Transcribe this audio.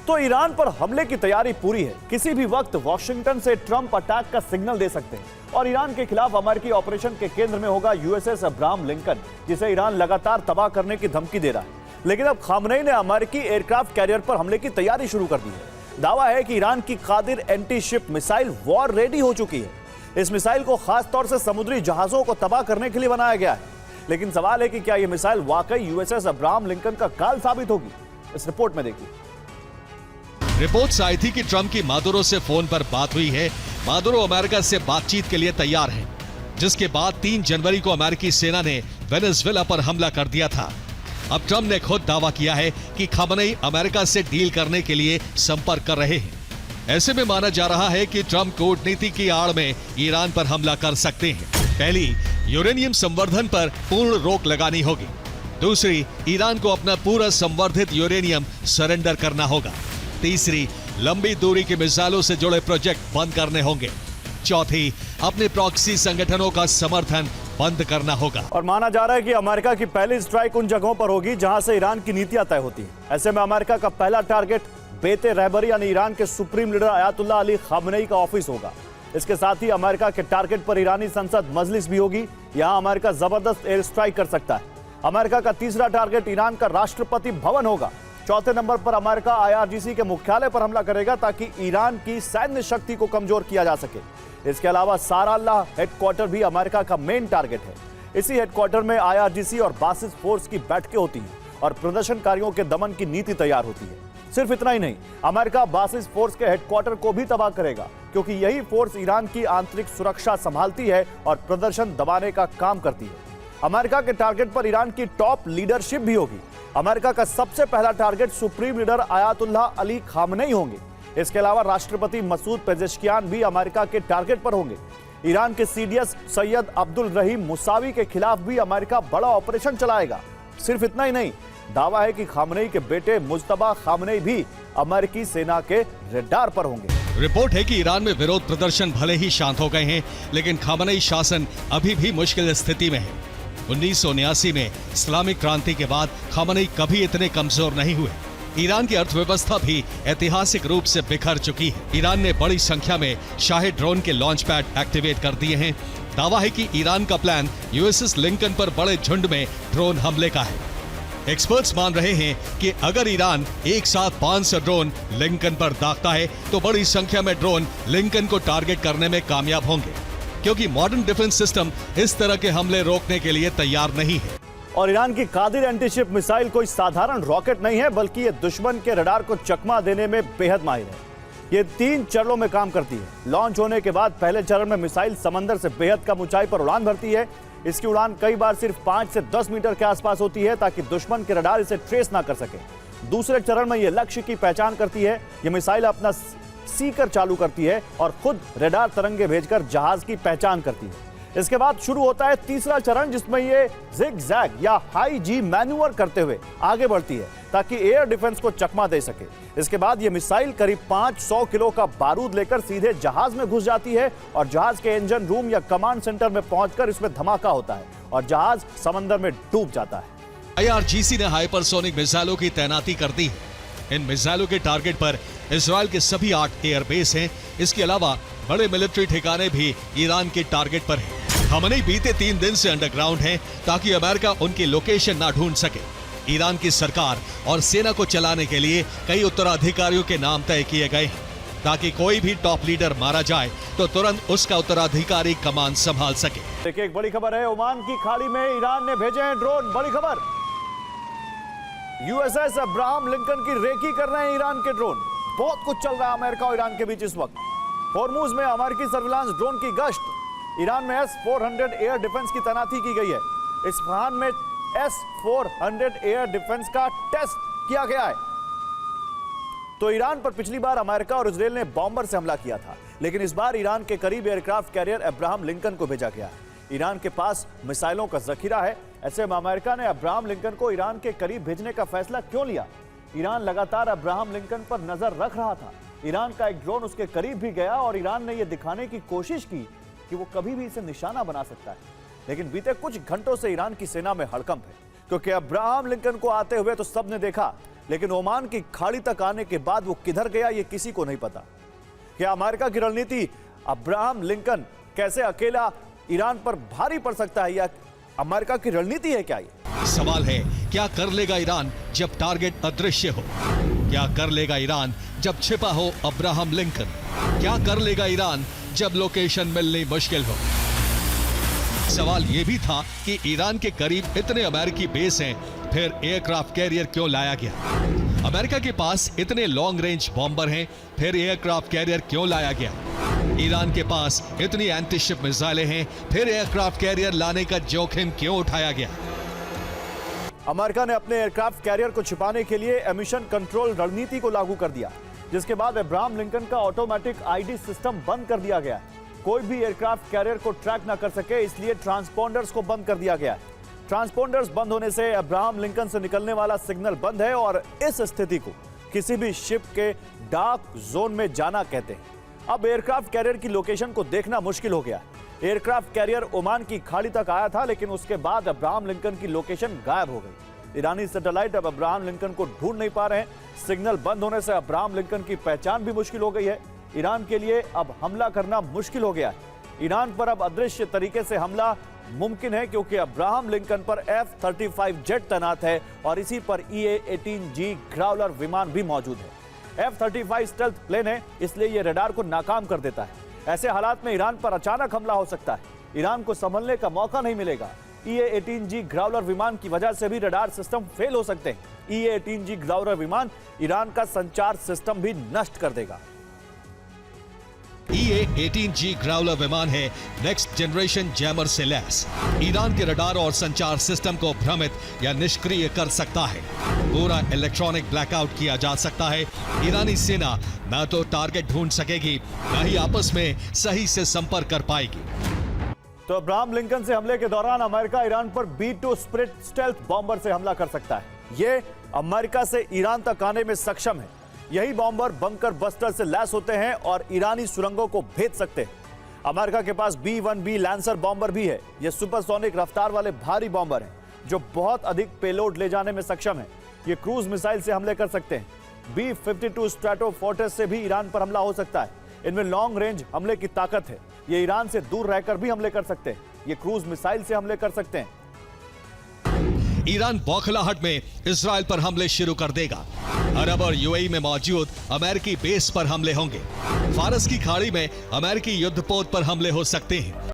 तो ईरान पर हमले की तैयारी पूरी है। किसी भी वक्त वॉशिंगटन से ट्रंप अटैक का सिग्नल दे सकते हैं और ईरान के खिलाफ अमेरिकी ऑपरेशन के केंद्र में होगा यूएसएस अब्राहम लिंकन, जिसे ईरान लगातार तबाह करने की धमकी दे रहा है। लेकिन अब खामनेई ने अमेरिकी एयरक्राफ्ट कैरियर पर हमले की तैयारी शुरू कर दी है। दावा है कि ईरान की Qadir anti ship missile war ready हो चुकी है। इस मिसाइल को खास तौर से समुद्री जहाजों को तबाह करने के लिए बनाया गया है। लेकिन सवाल है कि क्या यह मिसाइल वाकई यूएसएस अब्राहम लिंकन का काल साबित होगी। इस रिपोर्ट में देखिए। रिपोर्ट्स आई थी कि ट्रंप की मादुरो से फोन पर बात हुई है। मादुरो अमेरिका से बातचीत के लिए तैयार है, जिसके बाद 3 जनवरी को अमेरिकी सेना ने वेनेजुएला पर हमला कर दिया था। अब ट्रंप ने खुद दावा किया है कि खामनेई अमेरिका से डील करने के लिए संपर्क कर रहे हैं। ऐसे में माना जा रहा है कि ट्रंप कूटनीति की आड़ में ईरान पर हमला कर सकते हैं। पहली, यूरेनियम संवर्धन पर पूर्ण रोक लगानी होगी। दूसरी, ईरान को अपना पूरा संवर्धित यूरेनियम सरेंडर करना होगा। तीसरी, लंबी दूरी के मिसाइलों से जुड़े प्रोजेक्ट बंद करने होंगे। चौथी, अपने प्रॉक्सी संगठनों का समर्थन बंद करना होगा। और माना जा रहा है कि अमेरिका की पहली स्ट्राइक उन जगहों पर होगी जहां से ईरान की नीतियां तय होती हैं। ऐसे में अमेरिका का पहला टारगेट बेते रहबरी यानी ईरान के supreme leader Ayatollah Ali Khamenei का ऑफिस होगा। इसके साथ ही अमेरिका के टारगेट पर ईरानी संसद मजलिस भी होगी। यहां अमेरिका जबरदस्त एयर स्ट्राइक कर सकता है। अमेरिका का तीसरा टारगेट ईरान का राष्ट्रपति भवन होगा। चौथे नंबर पर अमेरिका IRGC के मुख्यालय पर हमला करेगा ताकि ईरान की सैन्य शक्ति को कमजोर किया जा सके। इसके अलावा साराल्लाह हेडक्वार्टर भी अमेरिका का मेन टारगेट है। इसी हेडक्वार्टर में IRGC और बासिस फोर्स की बैठकें होती हैं और प्रदर्शनकारियों के दमन की नीति तैयार होती है। सिर्फ इतना ही नहीं, अमेरिका बासिस फोर्स के हेडक्वार्टर को भी तबाह करेगा, क्योंकि यही फोर्स ईरान की आंतरिक सुरक्षा संभालती है और प्रदर्शन दबाने का काम करती है। अमेरिका के टारगेट पर ईरान की टॉप लीडरशिप भी होगी। अमेरिका का सबसे पहला target supreme leader Ayatollah Ali Khamenei होंगे। इसके अलावा राष्ट्रपति मसूद पेजेश्कियान भी अमेरिका के टारगेट पर होंगे। ईरान के CDS सैयद अब्दुल रहीम मुसावी के खिलाफ भी अमेरिका बड़ा ऑपरेशन चलाएगा। सिर्फ इतना ही नहीं, दावा है कि खामनेई के बेटे मुज्तबा खामनेई भी अमेरिकी सेना के रडार पर होंगे। रिपोर्ट है कि ईरान में विरोध प्रदर्शन भले ही शांत हो गए हैं, लेकिन खामनेई शासन अभी भी मुश्किल स्थिति में है। 1979 में इस्लामिक क्रांति के बाद खामनेई कभी इतने कमजोर नहीं हुए। ईरान की अर्थव्यवस्था भी ऐतिहासिक रूप से बिखर चुकी है। ईरान ने बड़ी संख्या में शाही ड्रोन के लॉन्च पैड एक्टिवेट कर दिए हैं। दावा है कि ईरान का प्लान USS लिंकन पर बड़े झुंड में ड्रोन हमले का है। एक्सपर्ट्स मान रहे हैं कि अगर ईरान एक साथ 500 ड्रोन लिंकन पर दागता है तो बड़ी संख्या में ड्रोन लिंकन को टारगेट करने में कामयाब होंगे, क्योंकि मॉडर्न डिफेंस सिस्टम इस तरह के हमले रोकने के लिए तैयार नहीं है। और ईरान की कादिर एंटीशिप मिसाइल कोई साधारण रॉकेट नहीं है, बल्कि ये दुश्मन के रडार को चकमा देने में बेहद माहिर है। ये 3 चरणों में काम करती है। लॉन्च होने के बाद पहले चरण में मिसाइल समंदर से बेहद कम ऊंचाई पर उड़ान भरती है। इसकी उड़ान कई बार सिर्फ 5 से 10 मीटर के आसपास होती है, ताकि दुश्मन के रडार इसे ट्रेस ना कर सके। दूसरे चरण में यह लक्ष्य की पहचान करती है। यह मिसाइल अपना सीकर चालू करती है और खुद रडार तरंगे भेजकर जहाज की पहचान करती है। इसके बाद शुरू होता है तीसरा चरण, जिसमें ये जिग-जैग या हाई जी मैन्यूवर करते हुए आगे बढ़ती है, ताकि एयर डिफेंस को चकमा दे सके। इसके बाद ये मिसाइल करीब 500 किलो का बारूद लेकर सीधे जहाज में घुस जाती है और जहाज के इंजन रूम या कमांड सेंटर में पहुंचकर इसमें धमाका होता है और जहाज समंदर में डूब जाता है। IRGC ने हाइपरसोनिक मिसाइलों की तैनाती कर दी है। इन मिसाइलों के टारगेट पर इजराइल के सभी 8 एयरबेस हैं। इसके अलावा बड़े मिलिट्री ठिकाने भी ईरान के टारगेट पर हैं। खामनेई बीते 3 दिन से अंडरग्राउंड हैं, ताकि अमेरिका उनकी लोकेशन ना ढूंढ सके। ईरान की सरकार और सेना को चलाने के लिए कई उत्तराधिकारियों के नाम तय किए गए हैं, ताकि कोई भी टॉप लीडर मारा जाए तो तुरंत उसका उत्तराधिकारी कमान संभाल सके। देखिए, एक बड़ी खबर है। ओमान की खाड़ी में ईरान ने भेजे हैं ड्रोन। बड़ी खबर, USS अब्राहम लिंकन की रेकी कर रहे हैं ईरान के ड्रोन। बहुत कुछ चल रहा है अमेरिका और ईरान के बीच इस वक्त। होर्मुज में अमेरिकी सर्विलांस ड्रोन की गश्त। ईरान में S-400 एयर डिफेंस की तैनाती की गई है। इस्फहान में S-400 एयर डिफेंस का टेस्ट किया गया है। तो ईरान पर पिछली बार अमेरिका और इजरायल ने बॉम्बर से हमला किया था, लेकिन इस बार ईरान के करीब एयरक्राफ्ट कैरियर अब्राहम लिंकन को भेजा गया है। ईरान के पास मिसाइलों का जखीरा है। ऐसे में अमेरिका ने अब्राहम लिंकन को ईरान के करीब भेजने का फैसला क्यों लिया? ईरान लगातार अब्राहम लिंकन पर नजर रख रहा था। ईरान का एक ड्रोन उसके करीब भी गया और ईरान ने यह दिखाने की कोशिश की कि वो कभी भी इसे निशाना बना सकता है। लेकिन बीते कुछ घंटों से ईरान की सेना में हड़कंप है, क्योंकि अब्राहम लिंकन को आते हुए तो सबने देखा, लेकिन ओमान की खाड़ी तक आने के बाद वो किधर गया ये किसी को नहीं पता। क्या अमेरिका की रणनीति अब्राहम लिंकन कैसे अकेला ईरान पर भारी पड़ सकता है, या अमेरिका की रणनीति है क्या ये? सवाल है, क्या कर लेगा ईरान जब टारगेट अदृश्य हो? क्या कर लेगा ईरान जब छिपा हो अब्राहम लिंकन? क्या कर लेगा ईरान जब लोकेशन मिलनी मुश्किल हो? सवाल यह भी था कि ईरान के करीब इतने अमेरिकी बेस हैं, फिर एयरक्राफ्ट कैरियर क्यों लाया गया? अमेरिका के पास इतने लॉन्ग रेंज बॉम्बर हैं, फिर एयरक्राफ्ट कैरियर क्यों लाया गया? ईरान के पास इतनी एंटीशिप मिसाइलें हैं, फिर एयरक्राफ्ट कैरियर लाने का जोखिम क्यों उठाया गया? अमेरिका ने अपने एयरक्राफ्ट कैरियर को छिपाने के लिए एमिशन कंट्रोल रणनीति को लागू कर दिया, जिसके बाद अब्राहम लिंकन का ऑटोमेटिक आईडी सिस्टम बंद कर दिया गया। कोई भी एयरक्राफ्ट कैरियर को ट्रैक न कर सके, इसलिए ट्रांसपोंडर्स को बंद कर दिया गया। ट्रांसपोंडर्स बंद होने से अब्राहम लिंकन से निकलने वाला सिग्नल बंद है और इस स्थिति को किसी भी शिप के डार्क जोन में जाना कहते हैं। अब एयरक्राफ्ट कैरियर की लोकेशन को देखना मुश्किल हो गया। एयरक्राफ्ट कैरियर ओमान की खाड़ी तक आया था, लेकिन उसके बाद अब्राहम लिंकन की लोकेशन गायब हो गई। ईरानी सैटेलाइट अब अब्राहम लिंकन को ढूंढ नहीं पा रहे हैं। सिग्नल बंद होने से अब्राहम लिंकन की पहचान भी मुश्किल हो गई है। ईरान के लिए अब हमला करना मुश्किल हो गया है। ईरान पर अब अदृश्य तरीके से हमला मुमकिन है, क्योंकि अब्राहम लिंकन पर F-35 जेट तैनात है और इसी पर EA-18G ग्राउलर विमान भी मौजूद है। F-35 स्टेल्थ प्लेन है, इसलिए यह रडार को नाकाम कर देता है। ऐसे हालात में ईरान पर अचानक हमला हो सकता है। ईरान को संभलने का मौका नहीं मिलेगा। EA-18G ग्राउलर विमान की वजह से भी रडार सिस्टम फेल हो सकते हैं। EA-18G ग्राउलर विमान ईरान का संचार सिस्टम भी नष्ट कर देगा। EA-18G ग्राउलर विमान है नेक्स्ट जनरेशन जैमर से लैस। ईरान के रडार और संचार सिस्टम को भ्रमित या निष्क्रिय कर सकता है। पूरा इलेक्ट्रॉनिक ब्लैकआउट किया जा सकता है। ईरानी सेना न तो टारगेट ढूंढ सकेगी, न ही आपस में सही से संपर्क कर पाएगी। तो अब्राहम लिंकन से हमले के दौरान अमेरिका ईरान पर B-2 स्पिरिट स्टेल्थ बॉम्बर से हमला कर सकता है। ये अमेरिका से ईरान तक आने में सक्षम है। यही बॉम्बर बंकर बस्टर से लैस होते हैं और ईरानी सुरंगों को भेद सकते हैं। अमेरिका के पास B-1B लैंसर बॉम्बर भी है। ये सुपरसोनिक रफ्तार वाले भारी बॉम्बर हैं, जो बहुत अधिक पेलोड ले जाने में सक्षम है। ये क्रूज मिसाइल से हमले कर सकते हैं। B-52 स्ट्रैटोफोर्ट्रेस से भी ईरान पर हमला हो सकता है। इनमें लॉन्ग रेंज हमले की ताकत है। ये ईरान से दूर रहकर भी हमले कर सकते हैं। ये क्रूज मिसाइल से हमले कर सकते हैं। ईरान बौखलाहट में इजराइल पर हमले शुरू कर देगा। अरब और यूएई में मौजूद अमेरिकी बेस पर हमले होंगे। फारस की खाड़ी में अमेरिकी युद्धपोत पर हमले हो सकते हैं।